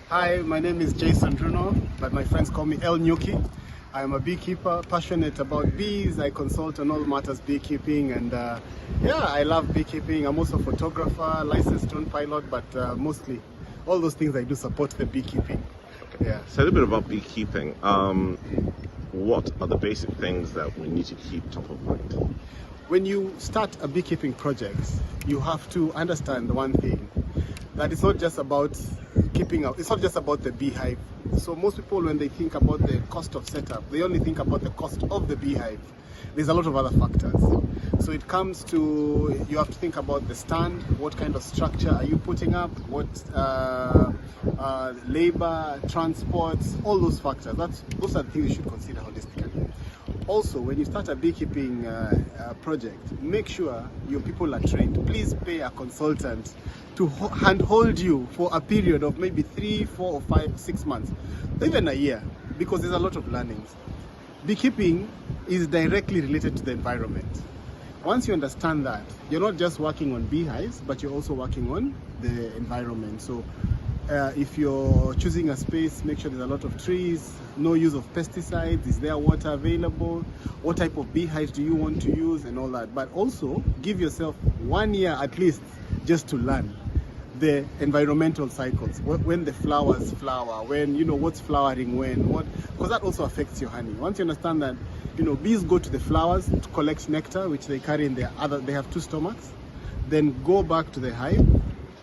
Hi, my name is Jason Bruno, but my friends call me El Nyuki. I am a beekeeper, passionate about bees. I consult on all matters beekeeping, and yeah, I love beekeeping. I'm also a photographer, licensed drone pilot, but mostly all those things I do support the beekeeping. Yeah. So a little bit about beekeeping. What are the basic things that we need to keep top of mind? When you start a beekeeping project, you have to understand one thing, that it's not just about it's not just about the beehive. So most people, when they think about the cost of setup, they only think about the cost of the beehive. There's a lot of other factors. So it comes to, you have to think about the stand, what kind of structure are you putting up, what labor, transport, all those factors. Those are the things you should consider holistically. Also, when you start a beekeeping project, make sure your people are trained. Please pay a consultant to handhold you for a period of maybe 3, 4, or 5, 6 months, even a year, because there's a lot of learnings. Beekeeping is directly related to the environment. Once you understand that, you're not just working on beehives, but you're also working on the environment. So if you're choosing a space, make sure there's a lot of trees, no use of pesticides, is there water available, what type of beehives do you want to use, and all that. But also give yourself 1 year at least just to learn the environmental cycles, when the flowers flower, when, you know, what's flowering when, because that also affects your honey. Once you understand that, you know, bees go to the flowers to collect nectar, which they carry in their they have 2 stomachs, then go back to the hive,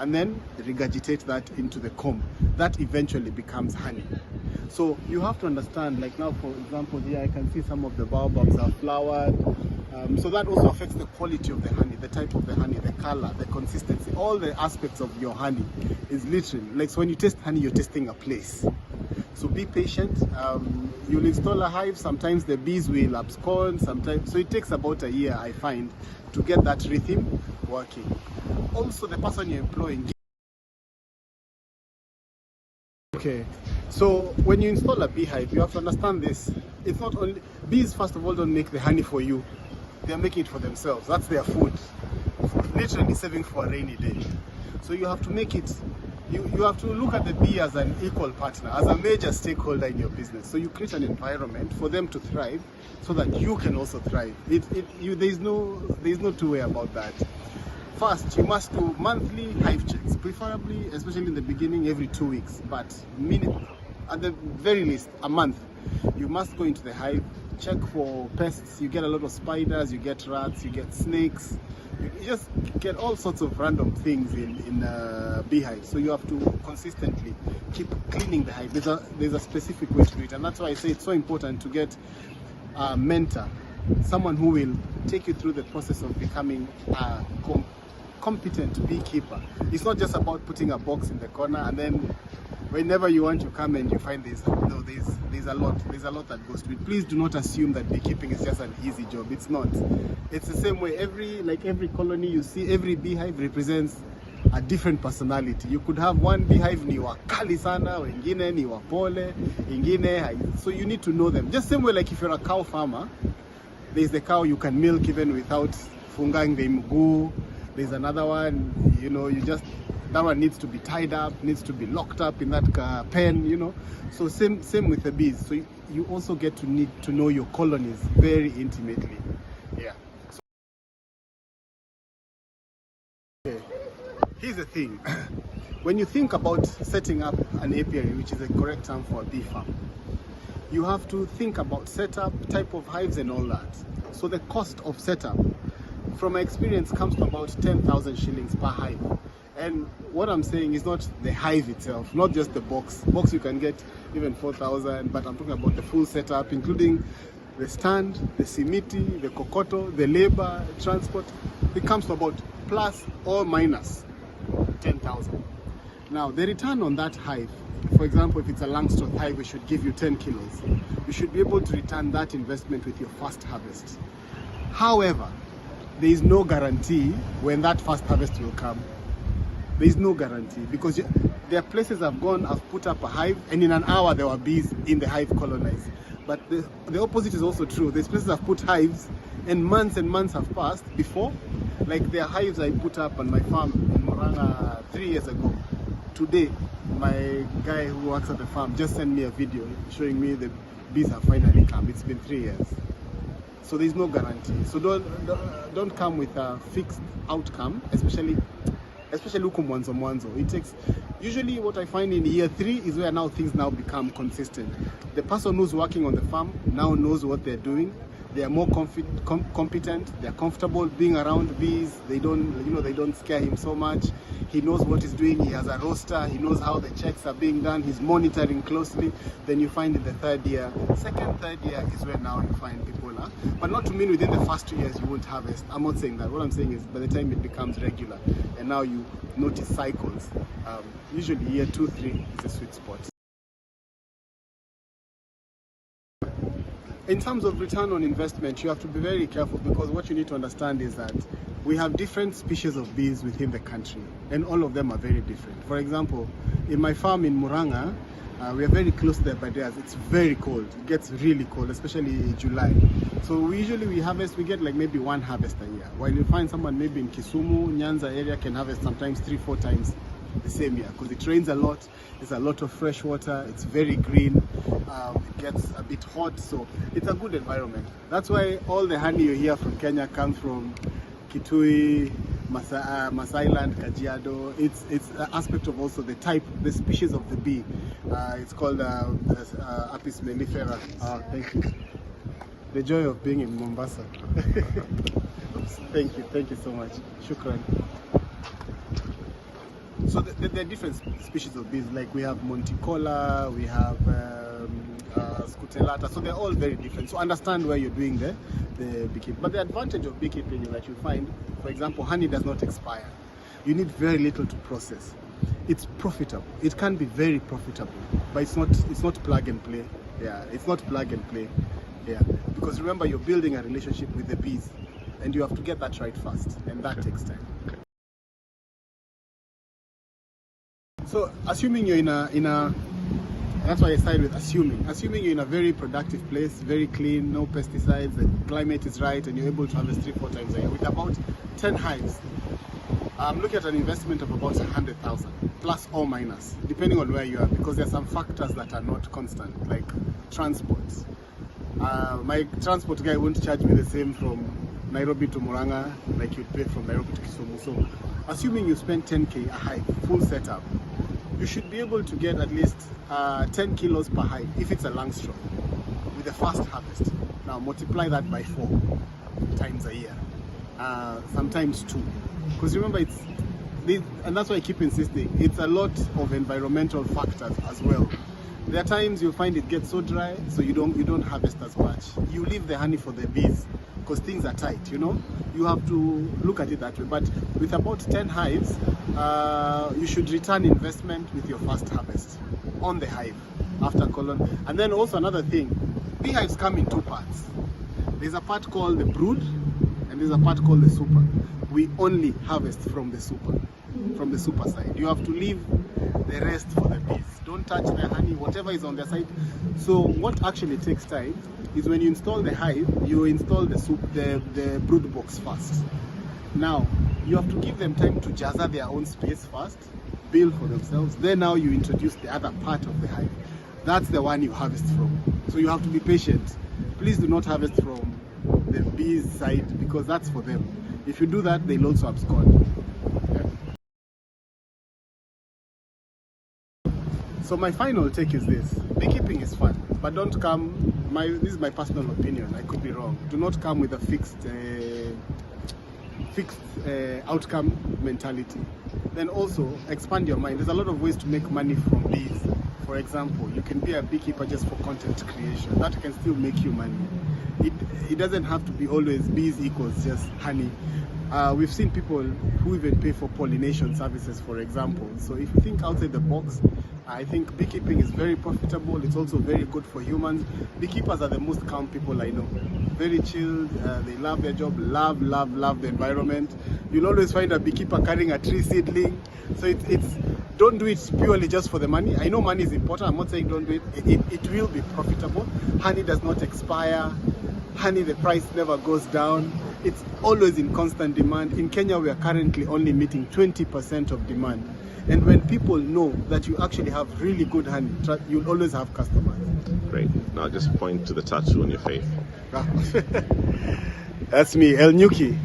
and then regurgitate that into the comb. That eventually becomes honey. So you have to understand, like now, for example, here I can see some of the baobabs are flowered. So that also affects the quality of the honey, the type of the honey, the color, the consistency, all the aspects of your honey is literally, like, so when you taste honey, you're tasting a place. So be patient. You'll install a hive, sometimes the bees will abscond, sometimes, so it takes about a year, I find, to get that rhythm working. Also, the person you're employing. Okay, so when you install a beehive, you have to understand this. It's not only, bees first of all don't make the honey for you. They're making it for themselves. That's their food. Literally saving for a rainy day. So you have to make it, you have to look at the bee as an equal partner, as a major stakeholder in your business. So you create an environment for them to thrive so that you can also thrive. There's no two way about that. First, you must do monthly hive checks, preferably, especially in the beginning, every 2 weeks, but minimum, at the very least, a month. You must go into the hive, check for pests. You get a lot of spiders, you get rats, you get snakes, you just get all sorts of random things in beehives. So you have to consistently keep cleaning the hive. There's a specific way to do it, and that's why I say it's so important to get a mentor, someone who will take you through the process of becoming a competent beekeeper. It's not just about putting a box in the corner and then whenever you want, you come and you find there's a lot that goes to it. Please do not assume that beekeeping is just an easy job. It's not. It's the same way. Every colony you see, every beehive represents a different personality. You could have one beehive ni wakali sana, wengine ni wapole, ingine. So you need to know them. Just same way, like if you're a cow farmer, there's the cow you can milk even without fungang the mguu. There's another one, you know, that one needs to be tied up, needs to be locked up in that pen, you know. So same with the bees. So you also need to know your colonies very intimately. Yeah. So, okay. Here's the thing. When you think about setting up an apiary, which is the correct term for a bee farm, you have to think about setup, type of hives, and all that. So the cost of setup, from my experience, comes to about 10,000 shillings per hive. And what I'm saying is not the hive itself, not just the box. Box you can get even 4,000, but I'm talking about the full setup, including the stand, the simiti, the kokoto, the labor, transport. It comes to about plus or minus 10,000. Now, the return on that hive, for example, if it's a Langstroth hive, we should give you 10 kilos. You should be able to return that investment with your first harvest. However, there is no guarantee when that first harvest will come. There is no guarantee, because there are places I've put up a hive, and in an hour there were bees in the hive colonized. But the opposite is also true. There's places I've put hives, and months have passed before. Like there are hives I put up on my farm in Moranga 3 years ago. Today, my guy who works at the farm just sent me a video showing me the bees have finally come. It's been 3 years. So there's no guarantee. So don't come with a fixed outcome, especially huku mwanzo. It takes, usually what I find in year 3 is where now things now become consistent. The person who's working on the farm now knows what they're doing. They are more competent. They're comfortable being around bees. They don't scare him so much. He knows what he's doing. He has a roster. He knows how the checks are being done. He's monitoring closely. Then you find in the third year, third year is where now you find people are. But not to mean within the first 2 years you won't harvest. I'm not saying that. What I'm saying is by the time it becomes regular, and now you notice cycles. Usually year 2, 3 is a sweet spot. In terms of return on investment, you have to be very careful, because what you need to understand is that we have different species of bees within the country, and all of them are very different. For example, in my farm in Muranga, we are very close to the Badeas. It's very cold. It gets really cold, especially in July. So we get like maybe 1 harvest a year. While you find someone maybe in Kisumu, Nyanza area can harvest sometimes 3-4 times the same year, because it rains a lot. There's a lot of fresh water. It's very green. It gets a bit hot, so it's a good environment. That's why all the honey you hear from Kenya comes from Kitui, Masai Land, Kajiado. It's an aspect of also the type, the species of the bee. It's called Apis mellifera. Thank you. The joy of being in Mombasa. Thank you so much. Shukran. So there are different species of bees. Like we have Monticola, we have Scutellata. So they're all very different. So understand where you're doing the beekeeping. But the advantage of beekeeping is that you find, for example, honey does not expire. You need very little to process. It's profitable. It can be very profitable, but it's not plug and play. Yeah, it's not plug and play. Yeah, because remember, you're building a relationship with the bees, and you have to get that right first, and that takes time. So assuming you're in a that's why I started with assuming you're in a very productive place, very clean, no pesticides, the climate is right, and you're able to harvest 3-4 times a year with about 10 hives. I'm looking at an investment of about 100,000 plus or minus, depending on where you are, because there are some factors that are not constant, like transport. My transport guy won't charge me the same from Nairobi to Muranga like you'd pay from Nairobi to Kisumu. So assuming you spend 10k a hive, full setup, you should be able to get at least 10 kilos per hive if it's a Langstrom with the first harvest. Now multiply that by 4 times a year, sometimes 2, because remember and that's why I keep insisting, it's a lot of environmental factors as well. There are times you find it gets so dry, so you don't harvest as much. You leave the honey for the bees because things are tight, you know. You have to look at it that way. But with about 10 hives, you should return investment with your first harvest on the hive after colon. And then also another thing, beehives come in 2 parts. There's a part called the brood, and there's a part called the super. We only harvest from the super side. You have to leave the rest for the bees. Don't touch the honey, whatever is on their side. So what actually takes time is when you install the hive, you install the brood box first. Now you have to give them time to jazzer their own space first, build for themselves. Then now you introduce the other part of the hive. That's the one you harvest from. So you have to be patient. Please do not harvest from the bees side, because that's for them. If you do that, they'll also abscond. So my final take is this: beekeeping is fun, but don't come. This is my personal opinion. I could be wrong. Do not come with a fixed outcome mentality. Then also expand your mind. There's a lot of ways to make money from bees. For example, you can be a beekeeper just for content creation. That can still make you money. It doesn't have to be always bees equals just honey. We've seen people who even pay for pollination services, for example. So if you think outside the box, I think beekeeping is very profitable. It's also very good for humans. Beekeepers are the most calm people I know. Very chilled. They love their job. Love the environment. You'll always find a beekeeper carrying a tree seedling. So it's don't do it purely just for the money. I know money is important. I'm not saying don't do it. It will be profitable. Honey does not expire. Honey, the price never goes down. It's always in constant demand. In Kenya, we are currently only meeting 20% of demand. And when people know that you actually have really good honey, you'll always have customers. Great. Now just point to the tattoo on your face. That's me, El Nyuki.